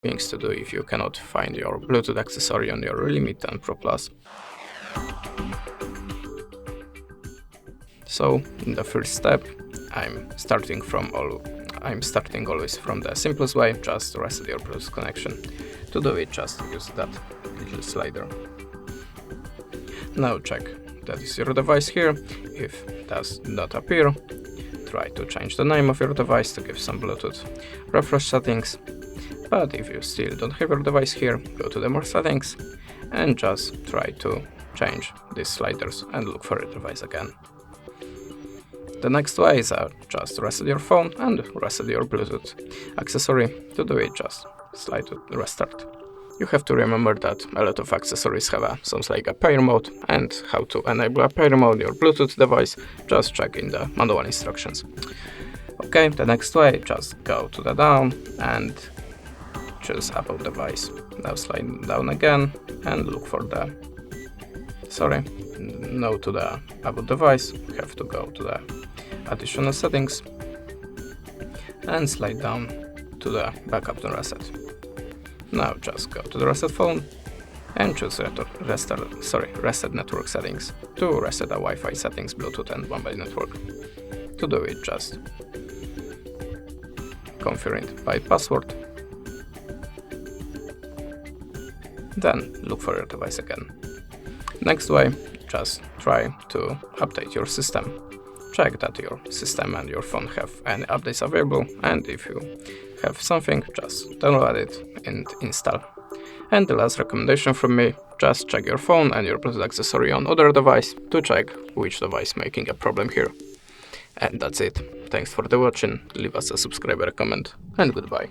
things to do if you cannot find your Bluetooth accessory on your Realme 10 Pro Plus. So in the first step, I'm starting always from the simplest way, just reset your Bluetooth connection. To do it, just use that little slider. Now check that is your device here. If it does not appear, try to change the name of your device to give some Bluetooth refresh settings. But if you still don't have your device here, go to the more settings and just try to change these sliders and look for your device again. The next way is just reset your phone and reset your Bluetooth accessory. To do it, just slide to restart. You have to remember that a lot of accessories have something like a pair mode, and how to enable a pair mode on your Bluetooth device, just check in the manual instructions. Okay, the next way, just go to the down and choose About device. Now slide down again and look for the to the About device. You have to go to the additional settings and slide down to the backup and reset. Now just go to the reset phone and choose reset network settings to reset the Wi-Fi settings, Bluetooth and mobile network. To do it, just confirm it by password. Then look for your device again. Next way, just try to update your system. Check that your system and your phone have any updates available, and if you have something, just download it and install. And the last recommendation from me, just check your phone and your Bluetooth accessory on other device to check which device making a problem here. And that's it. Thanks for the watching, leave us a subscribe, comment, and goodbye.